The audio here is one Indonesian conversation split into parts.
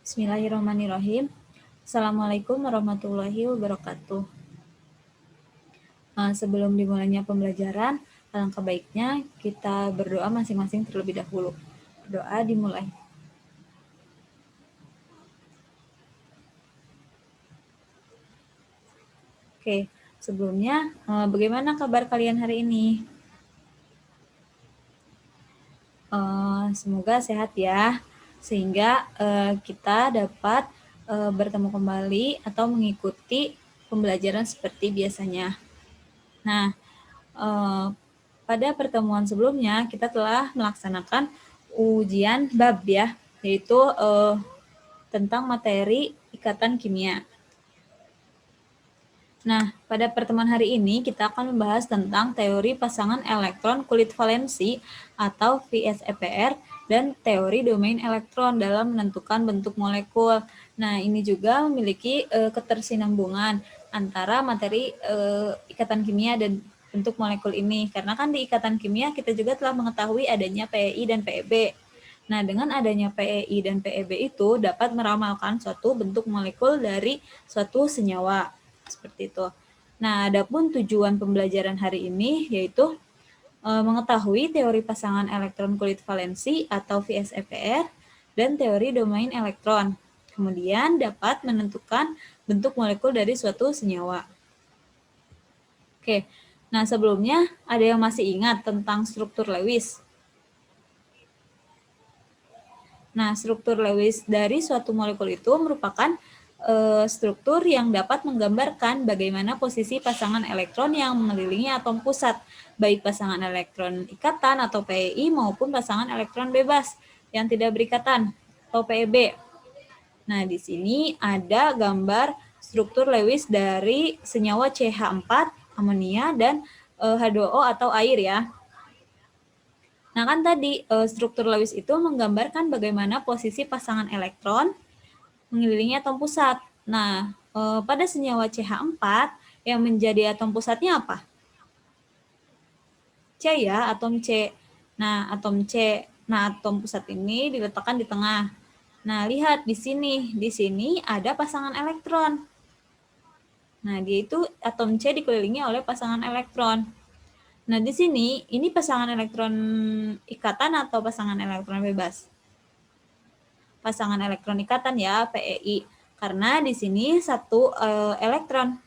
Bismillahirrahmanirrahim. Assalamualaikum warahmatullahi wabarakatuh. Sebelum dimulainya pembelajaran, alangkah baiknya kita berdoa masing-masing terlebih dahulu. Doa dimulai. Oke, sebelumnya bagaimana kabar kalian hari ini? Semoga sehat ya, sehingga kita dapat bertemu kembali atau mengikuti pembelajaran seperti biasanya. Nah, pada pertemuan sebelumnya kita telah melaksanakan ujian bab ya, yaitu tentang materi ikatan kimia. Nah, pada pertemuan hari ini kita akan membahas tentang teori pasangan elektron kulit valensi atau VSEPR dan teori domain elektron dalam menentukan bentuk molekul. Nah, ini juga memiliki ketersinambungan antara materi ikatan kimia dan bentuk molekul ini. Karena kan di ikatan kimia kita juga telah mengetahui adanya PEI dan PEB. Nah, dengan adanya PEI dan PEB itu dapat meramalkan suatu bentuk molekul dari suatu senyawa. Seperti itu. Nah, adapun tujuan pembelajaran hari ini yaitu mengetahui teori pasangan elektron kulit valensi atau VSEPR dan teori domain elektron. Kemudian dapat menentukan bentuk molekul dari suatu senyawa. Oke, nah sebelumnya ada yang masih ingat tentang struktur Lewis? Nah, struktur Lewis dari suatu molekul itu merupakan struktur yang dapat menggambarkan bagaimana posisi pasangan elektron yang mengelilingi atom pusat, baik pasangan elektron ikatan atau PEI maupun pasangan elektron bebas yang tidak berikatan atau PEB. Nah, di sini ada gambar struktur Lewis dari senyawa CH4, amonia, dan H2O atau air ya. Nah, kan tadi struktur Lewis itu menggambarkan bagaimana posisi pasangan elektron mengelilingi atom pusat. Nah, pada senyawa CH4 yang menjadi atom pusatnya apa? C ya, atom C. Nah, atom C. Nah, atom pusat ini diletakkan di tengah. Nah, lihat di sini ada pasangan elektron. Nah, dia itu atom C dikelilingi oleh pasangan elektron. Nah, di sini ini pasangan elektron ikatan atau pasangan elektron bebas? Pasangan elektron ikatan ya, PEI. Karena di sini satu elektron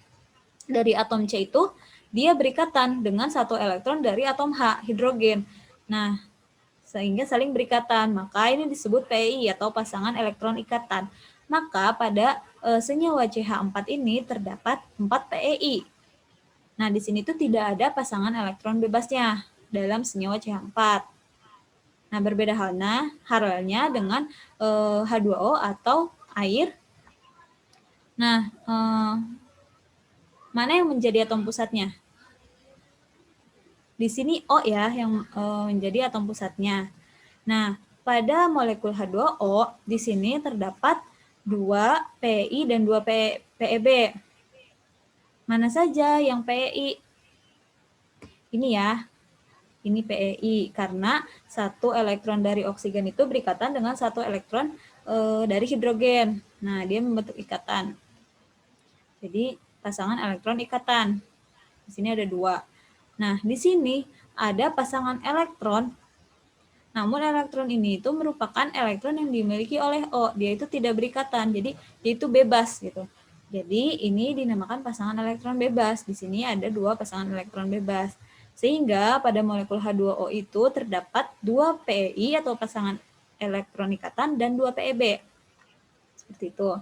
dari atom C itu dia berikatan dengan satu elektron dari atom H, hidrogen. Nah, sehingga saling berikatan. Maka ini disebut PEI atau pasangan elektron ikatan. Maka pada senyawa CH4 ini terdapat 4 PEI. Nah, di sini tuh tidak ada pasangan elektron bebasnya dalam senyawa CH4. Nah, berbeda halnya dengan H2O atau air. Nah, mana yang menjadi atom pusatnya? Di sini O ya yang menjadi atom pusatnya. Nah, pada molekul H2O di sini terdapat 2 PEI dan 2 PEB. Mana saja yang PEI? Ini ya. Ini PEI karena satu elektron dari oksigen itu berikatan dengan satu elektron dari hidrogen. Nah, dia membentuk ikatan. Jadi pasangan elektron ikatan. Di sini ada 2. Nah, di sini ada pasangan elektron. Namun elektron ini itu merupakan elektron yang dimiliki oleh O. Dia itu tidak berikatan. Jadi dia itu bebas gitu. Jadi ini dinamakan pasangan elektron bebas. Di sini ada 2 pasangan elektron bebas. Sehingga pada molekul H2O itu terdapat 2 PEI atau pasangan elektron ikatan dan 2 PEB. Seperti itu.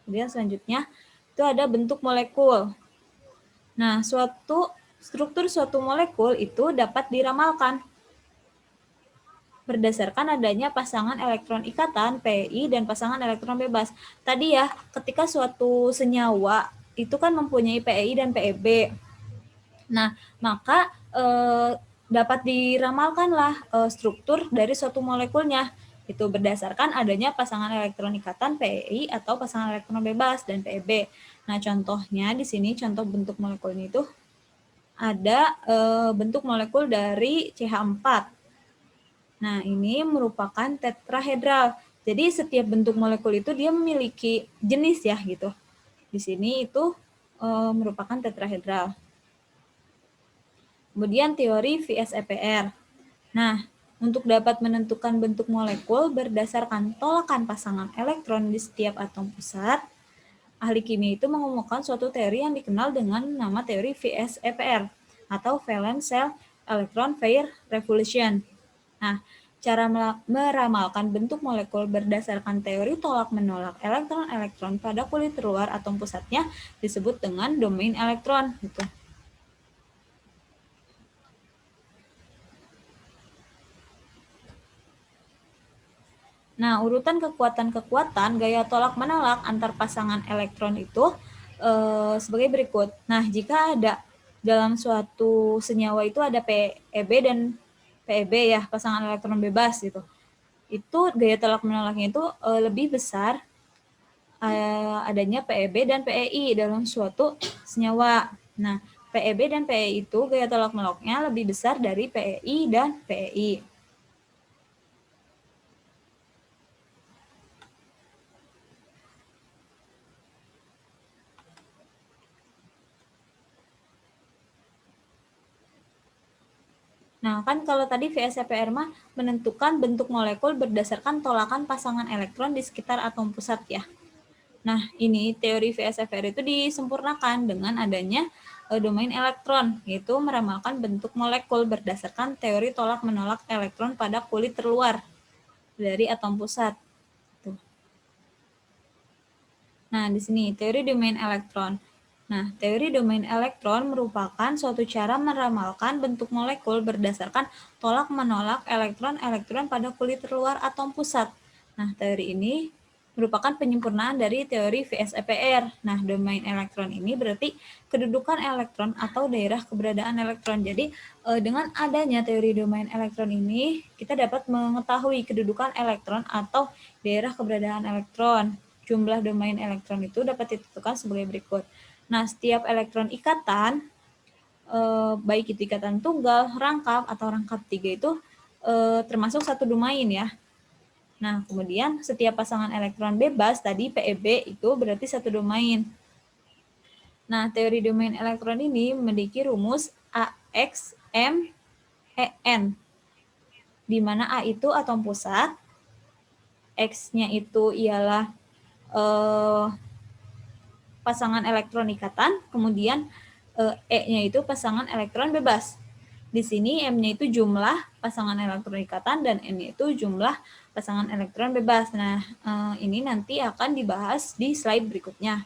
Kemudian selanjutnya itu ada bentuk molekul. Nah, struktur suatu molekul itu dapat diramalkan berdasarkan adanya pasangan elektron ikatan PEI dan pasangan elektron bebas. Tadi ya, ketika suatu senyawa itu kan mempunyai PEI dan PEB. Nah, maka dapat diramalkanlah struktur dari suatu molekulnya. Itu berdasarkan adanya pasangan elektron ikatan PEI atau pasangan elektron bebas dan PEB. Nah, contohnya di sini contoh bentuk molekulnya itu ada bentuk molekul dari CH4. Nah, ini merupakan tetrahedral. Jadi setiap bentuk molekul itu dia memiliki jenis ya gitu. Di sini itu merupakan tetrahedral. Kemudian teori VSEPR. Nah, untuk dapat menentukan bentuk molekul berdasarkan tolakan pasangan elektron di setiap atom pusat, ahli kimia itu mengemukakan suatu teori yang dikenal dengan nama teori VSEPR atau Valence Shell Electron Pair Revolution. Nah, cara meramalkan bentuk molekul berdasarkan teori tolak-menolak elektron-elektron pada kulit luar atom pusatnya disebut dengan domain elektron. Gitu. Nah, urutan kekuatan-kekuatan gaya tolak-menolak antar pasangan elektron itu sebagai berikut. Nah, jika ada dalam suatu senyawa itu ada PeB dan PeB ya, pasangan elektron bebas gitu. Itu gaya tolak-menolaknya itu lebih besar adanya PeB dan PeI dalam suatu senyawa. Nah, PeB dan PeI itu gaya tolak-menolaknya lebih besar dari PeI dan PeI. Nah, kan kalau tadi VSEPR mah menentukan bentuk molekul berdasarkan tolakan pasangan elektron di sekitar atom pusat ya. Nah, ini teori VSEPR itu disempurnakan dengan adanya domain elektron, yaitu meramalkan bentuk molekul berdasarkan teori tolak-menolak elektron pada kulit terluar dari atom pusat. Tuh. Nah, di sini teori domain elektron. Nah, teori domain elektron merupakan suatu cara meramalkan bentuk molekul berdasarkan tolak-menolak elektron-elektron pada kulit terluar atom pusat. Nah, teori ini merupakan penyempurnaan dari teori VSEPR. Nah, domain elektron ini berarti kedudukan elektron atau daerah keberadaan elektron. Jadi, dengan adanya teori domain elektron ini, kita dapat mengetahui kedudukan elektron atau daerah keberadaan elektron. Jumlah domain elektron itu dapat ditentukan sebagai berikut. Nah, setiap elektron ikatan, baik itu ikatan tunggal, rangkap, atau rangkap tiga itu termasuk satu domain ya. Nah, kemudian setiap pasangan elektron bebas, tadi PeB itu berarti satu domain. Nah, teori domain elektron ini memiliki rumus AX, M, EN, di mana A itu atom pusat, X-nya itu ialah pasangan elektron ikatan, kemudian E-nya itu pasangan elektron bebas. Di sini M-nya itu jumlah pasangan elektron ikatan dan N-nya itu jumlah pasangan elektron bebas. Nah, ini nanti akan dibahas di slide berikutnya.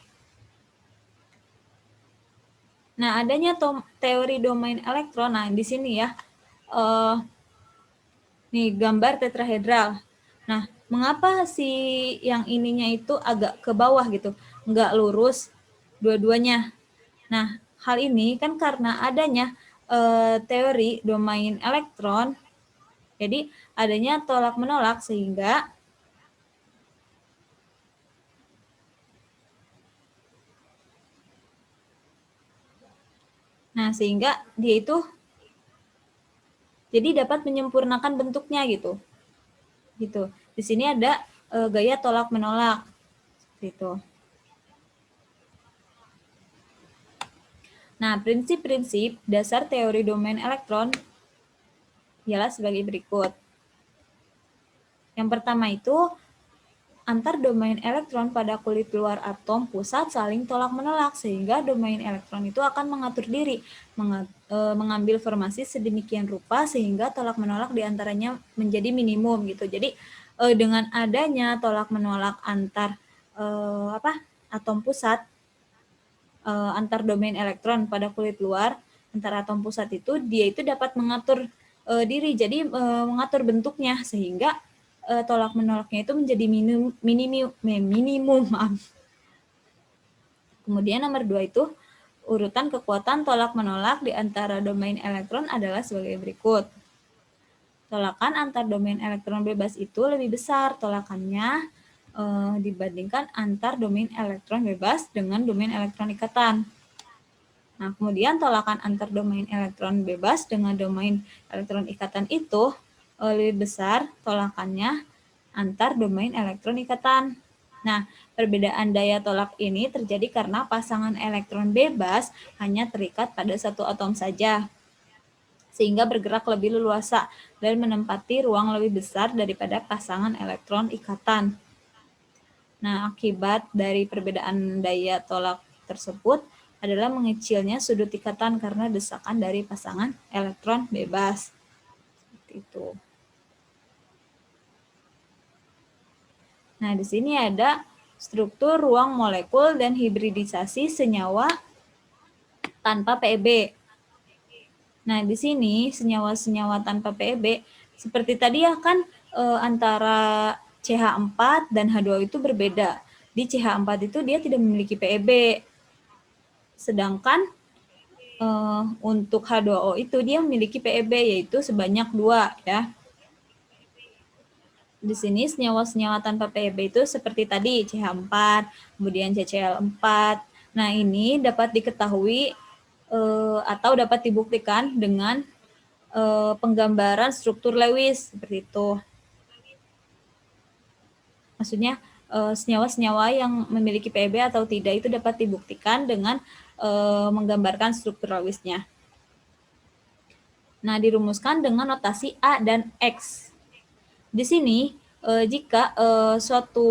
Nah, adanya teori domain elektron, nah di sini ya, nih gambar tetrahedral. Nah, mengapa si yang ininya itu agak ke bawah gitu, nggak lurus dua-duanya? Nah, hal ini kan karena adanya teori domain elektron, jadi adanya tolak-menolak sehingga dia itu jadi dapat menyempurnakan bentuknya gitu. Gitu. Di sini ada gaya tolak-menolak gitu. Nah, prinsip-prinsip dasar teori domain elektron ialah sebagai berikut. Yang pertama itu, antar domain elektron pada kulit luar atom pusat saling tolak-menolak, sehingga domain elektron itu akan mengatur diri, mengambil formasi sedemikian rupa sehingga tolak-menolak diantaranya menjadi minimum gitu. Jadi dengan adanya tolak-menolak antar atom pusat, antar domain elektron pada kulit luar, antar atom pusat itu, dia itu dapat mengatur diri, jadi mengatur bentuknya sehingga tolak menolaknya itu menjadi minimum. Kemudian nomor 2 itu urutan kekuatan tolak menolak di antara domain elektron adalah sebagai berikut. Tolakan antar domain elektron bebas itu lebih besar tolakannya dibandingkan antar domain elektron bebas dengan domain elektron ikatan. Nah, kemudian tolakan antar domain elektron bebas dengan domain elektron ikatan itu lebih besar tolakannya antar domain elektron ikatan. Nah, perbedaan daya tolak ini terjadi karena pasangan elektron bebas hanya terikat pada satu atom saja, sehingga bergerak lebih leluasa dan menempati ruang lebih besar daripada pasangan elektron ikatan. Nah, akibat dari perbedaan daya tolak tersebut adalah mengecilnya sudut ikatan karena desakan dari pasangan elektron bebas. Seperti itu. Nah, di sini ada struktur ruang molekul dan hibridisasi senyawa tanpa PEB. Nah, di sini senyawa-senyawa tanpa PEB seperti tadi ya kan antara CH4 dan H2O itu berbeda. Di CH4 itu dia tidak memiliki PEB. Sedangkan untuk H2O itu dia memiliki PEB yaitu sebanyak 2 ya. Di sini senyawa-senyawa tanpa PEB itu seperti tadi CH4, kemudian CCl4. Nah, ini dapat diketahui atau dapat dibuktikan dengan penggambaran struktur Lewis seperti itu. Maksudnya senyawa-senyawa yang memiliki PEB atau tidak itu dapat dibuktikan dengan menggambarkan struktur Lewisnya. Nah, dirumuskan dengan notasi A dan X. Di sini, jika suatu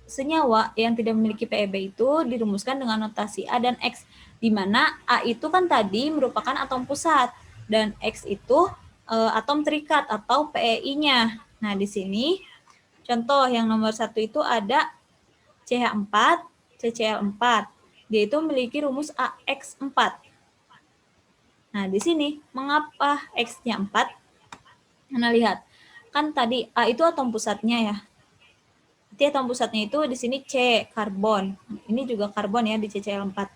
senyawa yang tidak memiliki PEB itu dirumuskan dengan notasi A dan X, di mana A itu kan tadi merupakan atom pusat, dan X itu atom terikat atau PEI-nya. Nah, di sini contoh yang nomor 1 itu ada CH4, CCl4. Dia itu memiliki rumus AX4. Nah, di sini mengapa X-nya 4? Nah, lihat. Kan tadi A itu atom pusatnya ya. Berarti atom pusatnya itu di sini C, karbon. Ini juga karbon ya di CCl4.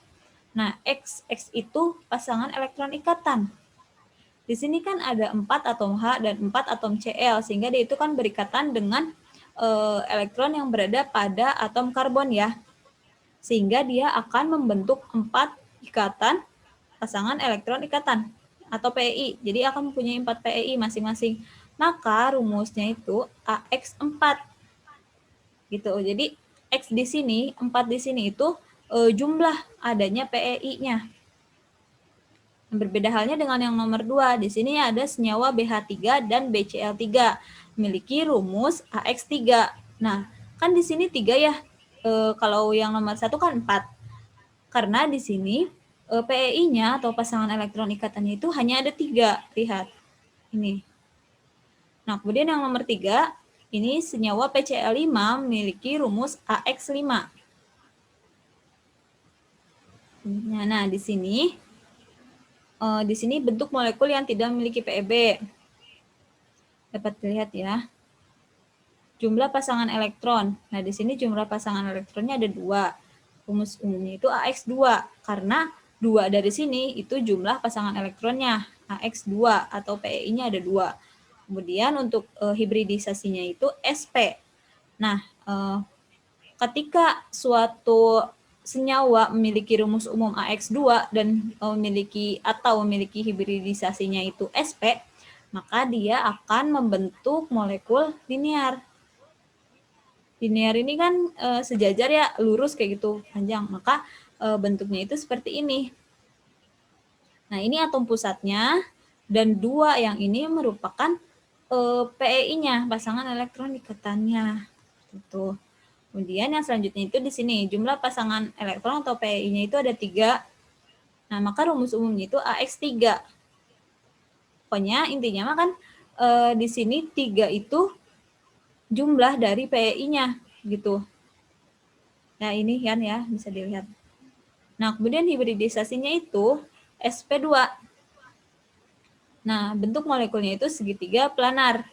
Nah, X itu pasangan elektron ikatan. Di sini kan ada 4 atom H dan 4 atom Cl, sehingga dia itu kan berikatan dengan elektron yang berada pada atom karbon ya. Sehingga dia akan membentuk 4 ikatan pasangan elektron ikatan atau PEI. Jadi akan mempunyai 4 PEI masing-masing. Maka rumusnya itu AX4. Gitu. Jadi X di sini, 4 di sini itu jumlah adanya PEI-nya. Berbeda halnya dengan yang nomor 2. Di sini ada senyawa BH3 dan BCl3 memiliki rumus AX3. Nah, kan di sini 3 ya. Kalau yang nomor 1 kan 4. Karena di sini PEI-nya atau pasangan elektron ikatannya itu hanya ada 3. Lihat. Ini. Nah, kemudian yang nomor 3, ini senyawa PCl5 memiliki rumus AX5. Nah, di sini bentuk molekul yang tidak memiliki PEB. Dapat dilihat ya. Jumlah pasangan elektron. Nah, di sini jumlah pasangan elektronnya ada 2. Rumus umumnya itu AX2. Karena 2 dari sini itu jumlah pasangan elektronnya. AX2 atau PEI-nya ada 2. Kemudian untuk hibridisasinya itu SP. Nah, ketika suatu senyawa memiliki rumus umum AX2 dan memiliki hibridisasinya itu SP, maka dia akan membentuk molekul linear. Linear ini kan sejajar ya, lurus kayak gitu, panjang. Maka bentuknya itu seperti ini. Nah, ini atom pusatnya dan 2 yang ini merupakan PEI-nya, pasangan elektron ikatannya. Gitu. Kemudian yang selanjutnya itu di sini, jumlah pasangan elektron atau PEI-nya itu ada 3. Nah, maka rumus umumnya itu AX3. Pokoknya intinya mah kan di sini 3 itu jumlah dari PEI-nya gitu. Nah, ini kan ya, bisa dilihat. Nah, kemudian hibridisasinya itu SP2. Nah, bentuk molekulnya itu segitiga planar.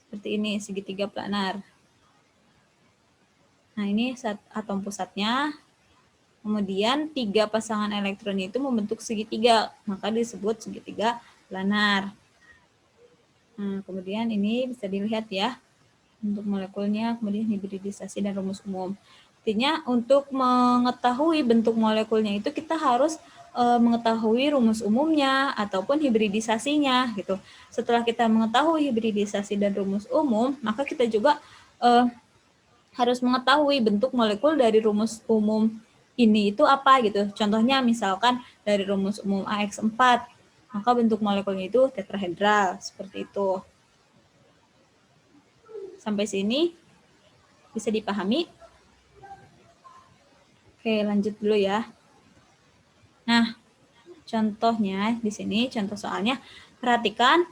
Seperti ini, segitiga planar. Nah, ini atom pusatnya. Kemudian 3 pasangan elektron itu membentuk segitiga, maka disebut segitiga planar. Nah, kemudian ini bisa dilihat ya, bentuk molekulnya, kemudian hibridisasi dan rumus umum. Artinya untuk mengetahui bentuk molekulnya itu kita harus mengetahui rumus umumnya ataupun hibridisasinya gitu. Setelah kita mengetahui hibridisasi dan rumus umum, maka kita juga harus mengetahui bentuk molekul dari rumus umum ini itu apa gitu. Contohnya misalkan dari rumus umum AX4, maka bentuk molekulnya itu tetrahedral, seperti itu. Sampai sini bisa dipahami? Oke, lanjut dulu ya. Nah, contohnya di sini, contoh soalnya, perhatikan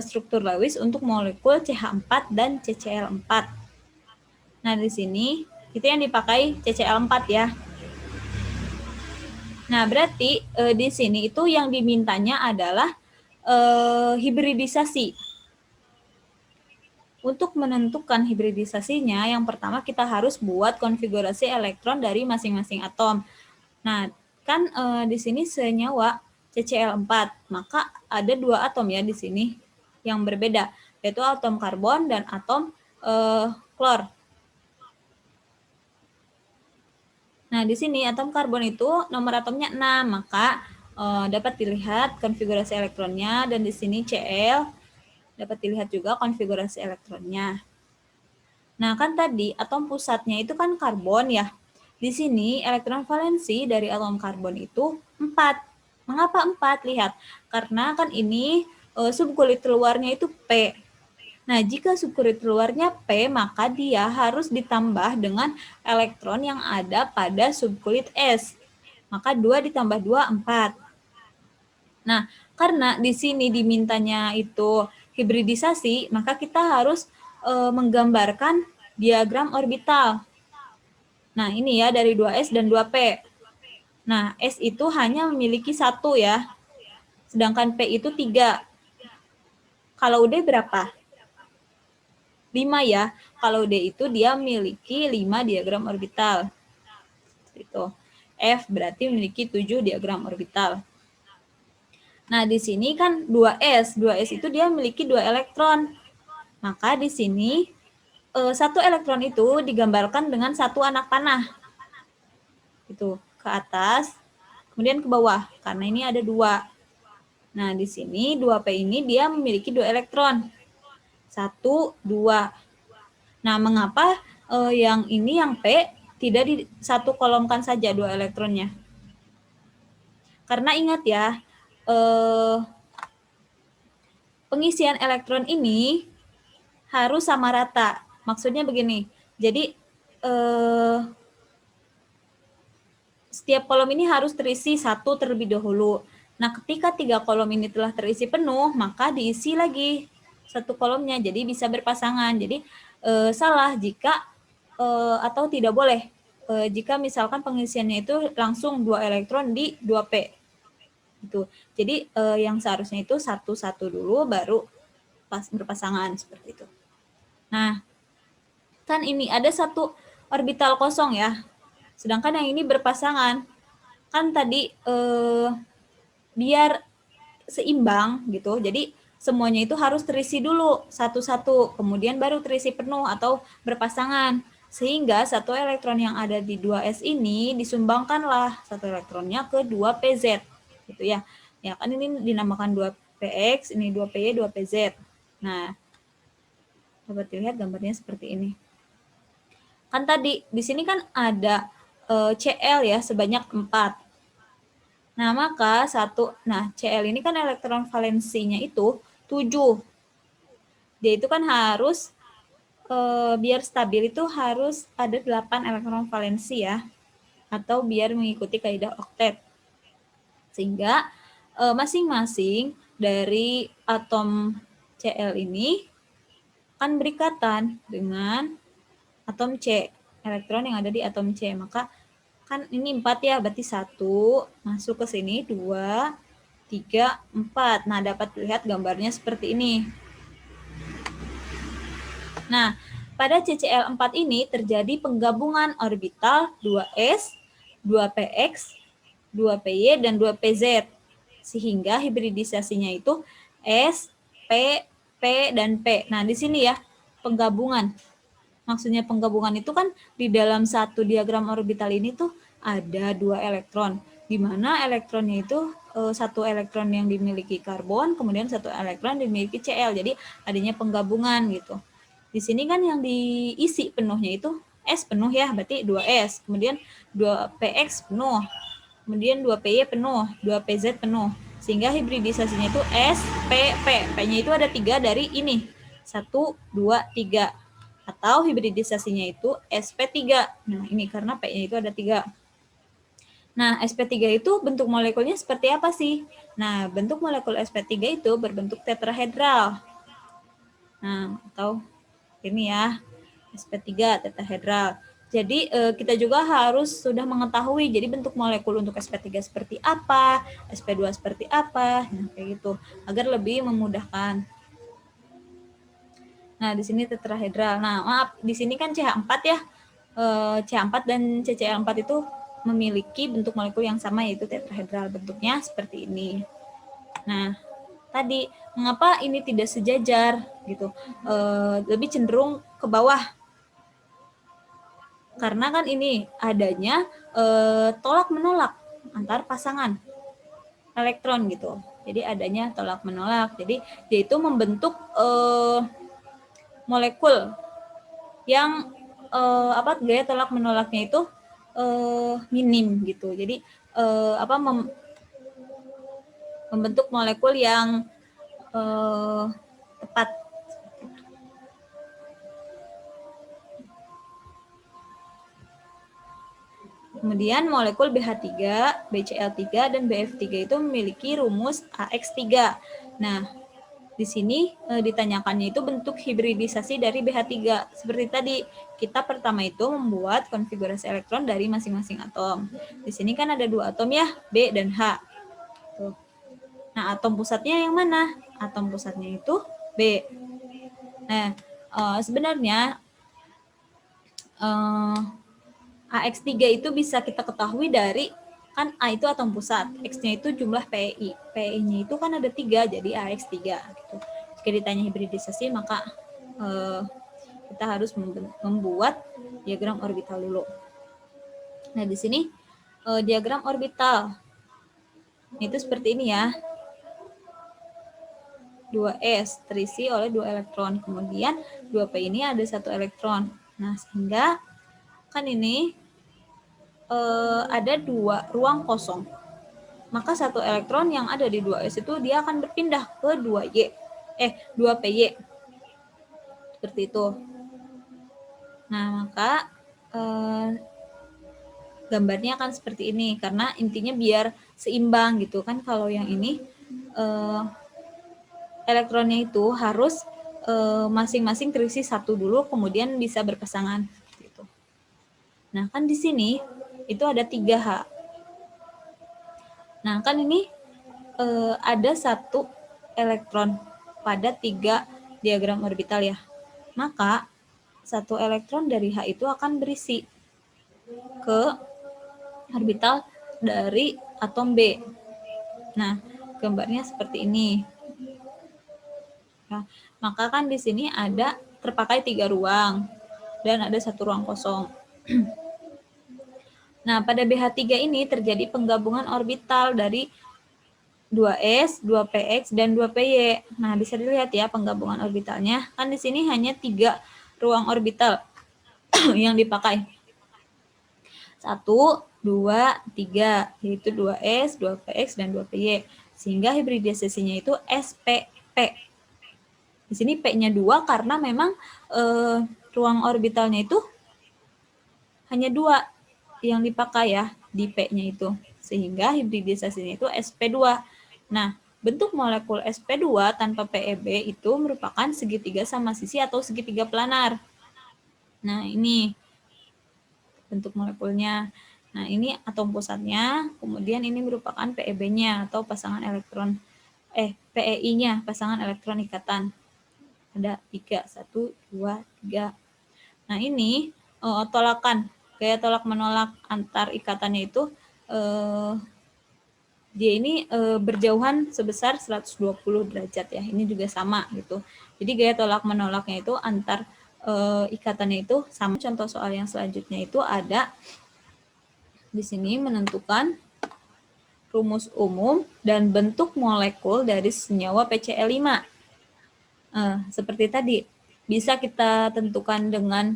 struktur Lewis untuk molekul CH4 dan CCl4. Nah, di sini itu yang dipakai CCl4 ya. Nah, berarti di sini itu yang dimintanya adalah hibridisasi. Untuk menentukan hibridisasinya, yang pertama kita harus buat konfigurasi elektron dari masing-masing atom. Nah, kan di sini senyawa CCl4, maka ada 2 atom ya di sini yang berbeda, yaitu atom karbon dan atom klor. Nah, di sini atom karbon itu nomor atomnya 6, maka dapat dilihat konfigurasi elektronnya, dan di sini Cl dapat dilihat juga konfigurasi elektronnya. Nah, kan tadi atom pusatnya itu kan karbon ya. Di sini elektron valensi dari atom karbon itu 4. Mengapa 4? Lihat, karena kan ini subkulit luarnya itu P. Nah, jika subkulit luarnya P, maka dia harus ditambah dengan elektron yang ada pada subkulit S. Maka 2 ditambah 2, 4. Nah, karena di sini dimintanya itu hibridisasi, maka kita harus menggambarkan diagram orbital. Nah, ini ya dari 2S dan 2P. Nah, S itu hanya memiliki 1 ya, sedangkan P itu 3. Kalau D berapa? 5 ya. Kalau D itu dia memiliki 5 diagram orbital. Itu. F berarti memiliki 7 diagram orbital. Nah, di sini kan 2S. 2S itu dia memiliki 2 elektron. Maka di sini 1 elektron itu digambarkan dengan 1 anak panah. Itu ke atas, kemudian ke bawah, karena ini ada 2. Nah, di sini 2P ini dia memiliki 2 elektron. 1, 2. Nah, mengapa yang ini, yang P, tidak di satu kolomkan saja 2 elektronnya? Karena ingat ya, pengisian elektron ini harus sama rata. Maksudnya begini, jadi setiap kolom ini harus terisi 1 terlebih dahulu. Nah, ketika 3 kolom ini telah terisi penuh, maka diisi lagi 1 kolomnya, jadi bisa berpasangan. Jadi salah jika atau tidak boleh jika misalkan pengisiannya itu langsung 2 elektron di 2P. Gitu. Jadi yang seharusnya itu 1-1 dulu, baru berpasangan seperti itu. Nah, kan ini ada 1 orbital kosong ya, sedangkan yang ini berpasangan. Kan tadi biar seimbang gitu, jadi semuanya itu harus terisi dulu satu-satu, kemudian baru terisi penuh atau berpasangan, sehingga 1 elektron yang ada di 2S ini disumbangkanlah 1 elektronnya ke 2PZ gitu ya. Ya kan ini dinamakan 2PX, ini 2PY, 2PZ. Nah, dapat dilihat gambarnya seperti ini. Kan tadi di sini kan ada Cl ya sebanyak 4. Nah, maka Cl ini kan elektron valensinya itu 7. Dia itu kan harus biar stabil itu harus ada 8 elektron valensi ya, atau biar mengikuti kaidah oktet. Sehingga masing-masing dari atom Cl ini kan berikatan dengan atom C, elektron yang ada di atom C. Maka kan ini 4 ya, berarti 1 masuk ke sini, 2, 3, 4. Nah, dapat dilihat gambarnya seperti ini. Nah, pada CCl4 ini terjadi penggabungan orbital 2s, 2px, 2py, dan 2pz. Sehingga hibridisasinya itu S, P, P, dan P. Nah, di sini ya, penggabungan. Maksudnya penggabungan itu kan di dalam satu diagram orbital ini tuh ada 2 elektron. di mana elektronnya itu satu elektron yang dimiliki karbon, kemudian satu elektron dimiliki Cl. Jadi adanya penggabungan gitu. Di sini kan yang diisi penuhnya itu S penuh ya, berarti 2S. Kemudian 2PX penuh. Kemudian 2PY penuh, 2PZ penuh. Sehingga hibridisasinya itu SPP. P-nya itu ada 3 dari ini. 1, 2, 3. Atau hibridisasinya itu SP3. Nah, ini karena P-nya itu ada 3. Nah, SP3 itu bentuk molekulnya seperti apa sih? Nah, bentuk molekul SP3 itu berbentuk tetrahedral. Nah, atau ini ya, SP3 tetrahedral. Jadi kita juga harus sudah mengetahui jadi bentuk molekul untuk SP3 seperti apa, SP2 seperti apa, nah kayak gitu, agar lebih memudahkan. Nah, di sini tetrahedral. Nah, maaf, di sini kan CH4 ya. CH4 dan CCl4 itu memiliki bentuk molekul yang sama, yaitu tetrahedral. Bentuknya seperti ini. Nah, tadi mengapa ini tidak sejajar gitu? Lebih cenderung ke bawah. Karena kan ini adanya tolak menolak antar pasangan elektron gitu. Jadi adanya tolak menolak. Jadi dia itu membentuk molekul yang gaya tolak menolaknya itu minim gitu. Jadi membentuk molekul yang tepat. Kemudian molekul BH3, BCl3, dan BF3 itu memiliki rumus AX3. Nah, di sini ditanyakannya itu bentuk hibridisasi dari BH3. Seperti tadi, kita pertama itu membuat konfigurasi elektron dari masing-masing atom. Di sini kan ada 2 atom ya, B dan H. Tuh. Nah, atom pusatnya yang mana? Atom pusatnya itu B. Nah, sebenarnya AX3 itu bisa kita ketahui dari, kan A itu atom pusat, X-nya itu jumlah PI. PI-nya itu kan ada 3, jadi AX3. Gitu. Jika ditanya hibridisasi, maka kita harus membuat diagram orbital dulu. Nah, di sini diagram orbital. Itu seperti ini ya. 2S terisi oleh 2 elektron. Kemudian 2P ini ada 1 elektron. Nah, sehingga kan ini ada 2 ruang kosong. Maka 1 elektron yang ada di 2S itu dia akan berpindah ke 2PY. Seperti itu. Nah, maka gambarnya akan seperti ini karena intinya biar seimbang gitu kan. Kalau yang ini elektronnya itu harus masing-masing terisi 1 dulu, kemudian bisa berpasangan. Gitu. Nah, kan di sini itu ada 3H. Nah, kan ini ada 1 elektron pada 3 diagram orbital ya. Maka 1 elektron dari H itu akan berisi ke orbital dari atom B. Nah, gambarnya seperti ini. Nah, maka kan di sini ada terpakai 3 ruang dan ada 1 ruang kosong. Nah, pada BH3 ini terjadi penggabungan orbital dari 2S, 2PX, dan 2PY. Nah, bisa dilihat ya penggabungan orbitalnya. Kan di sini hanya 3 ruang orbital yang dipakai. 1, 2, 3, yaitu 2S, 2PX, dan 2PY. Sehingga hibridisasinya itu SPP. Di sini P-nya 2 karena memang ruang orbitalnya itu hanya 2 yang dipakai ya di P-nya itu. Sehingga hibridisasinya itu SP2. Nah, bentuk molekul SP2 tanpa PEB itu merupakan segitiga sama sisi atau segitiga planar. Nah, ini bentuk molekulnya. Nah, ini atom pusatnya, kemudian ini merupakan PEB-nya atau pasangan elektron PEI-nya, pasangan elektron ikatan. Ada 3, 1, 2, 3. Nah, ini tolakan, gaya tolak menolak antar ikatannya itu dia ini berjauhan sebesar 120 derajat ya. Ini juga sama gitu. Jadi gaya tolak menolaknya itu antar ikatannya itu sama. Contoh soal yang selanjutnya itu ada di sini menentukan rumus umum dan bentuk molekul dari senyawa PCl5. Seperti tadi, bisa kita tentukan dengan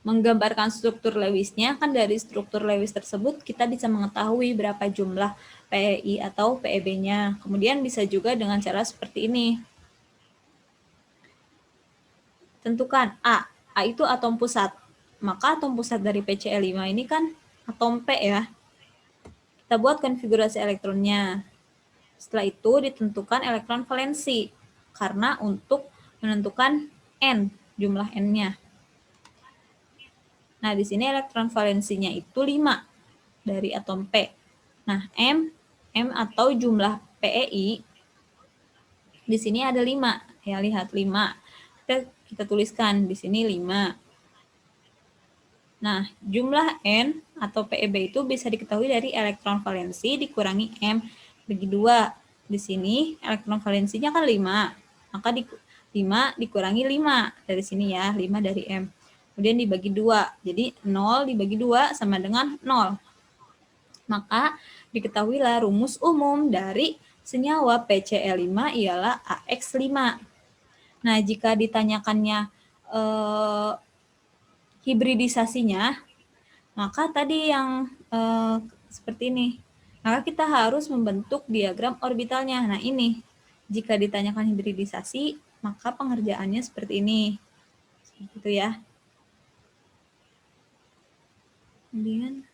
menggambarkan struktur Lewisnya. Kan dari struktur Lewis tersebut kita bisa mengetahui berapa jumlah PEI atau PEB-nya. Kemudian bisa juga dengan cara seperti ini. Tentukan A. A itu atom pusat. Maka atom pusat dari PCl5 ini kan atom P ya. Kita buat konfigurasi elektronnya. Setelah itu ditentukan elektron valensi. Karena untuk menentukan N, jumlah N-nya. Nah, di sini elektron valensinya itu 5 dari atom P. Nah, M atau jumlah PEI di sini ada 5. Ya, lihat 5. Kita tuliskan di sini 5. Nah, jumlah N atau PEB itu bisa diketahui dari elektron valensi dikurangi M bagi 2. Di sini elektron valensinya kan 5. Maka 5 dikurangi 5. Dari sini ya, 5 dari M. Kemudian dibagi 2. Jadi 0 dibagi 2 sama dengan 0. Maka diketahuilah rumus umum dari senyawa PCl5 ialah AX5. Nah, jika ditanyakannya hibridisasinya, maka tadi yang seperti ini. Maka kita harus membentuk diagram orbitalnya. Nah, ini. Jika ditanyakan hibridisasi, maka pengerjaannya seperti ini. Seperti itu ya. Kemudian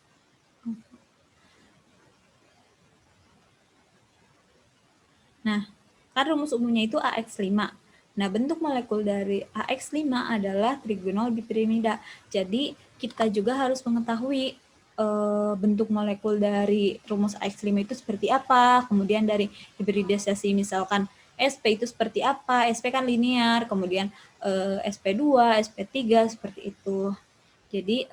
nah, kan rumus umumnya itu AX5. Nah, bentuk molekul dari AX5 adalah trigonal bipirimida. Jadi, kita juga harus mengetahui bentuk molekul dari rumus AX5 itu seperti apa, kemudian dari hibridisasi misalkan SP itu seperti apa, SP kan linear, kemudian SP2, SP3, seperti itu. Jadi,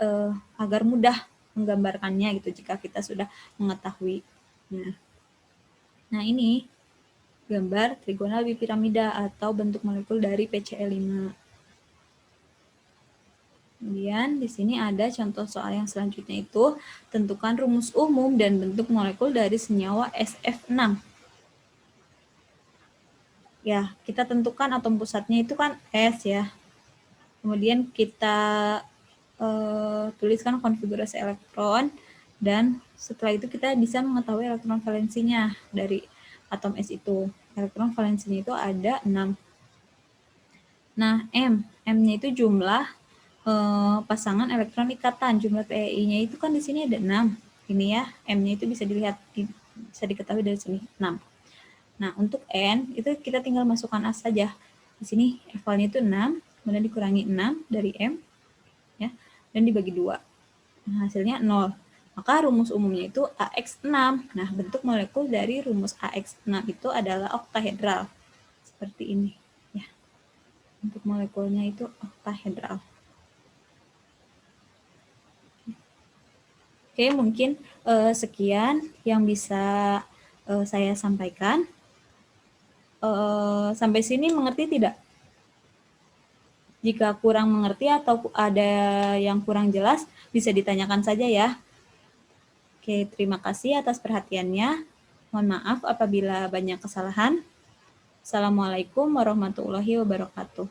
agar mudah menggambarkannya gitu jika kita sudah mengetahui. Nah, ini gambar trigonal bipiramida atau bentuk molekul dari PCl5. Kemudian di sini ada contoh soal yang selanjutnya itu tentukan rumus umum dan bentuk molekul dari senyawa SF6. Ya, kita tentukan atom pusatnya itu kan S ya. Kemudian kita tuliskan konfigurasi elektron dan setelah itu kita bisa mengetahui elektron valensinya dari atom S itu. Elektron valensinya itu ada 6. Nah, M-nya itu jumlah pasangan elektron ikatan. Jumlah PEI-nya itu kan di sini ada 6. Ini ya, M-nya itu bisa dilihat, bisa diketahui dari sini, 6. Nah, untuk N, itu kita tinggal masukkan A saja. Di sini evalnya itu 6, kemudian dikurangi 6 dari M, ya, dan dibagi 2. Nah, hasilnya 0. Maka rumus umumnya itu AX6. Nah, bentuk molekul dari rumus AX6 itu adalah oktahedral. Seperti ini. Ya. Untuk molekulnya itu oktahedral. Oke, mungkin sekian yang bisa saya sampaikan. Sampai sini mengerti tidak? Jika kurang mengerti atau ada yang kurang jelas, bisa ditanyakan saja ya. Oke, terima kasih atas perhatiannya. Mohon maaf apabila banyak kesalahan. Assalamualaikum warahmatullahi wabarakatuh.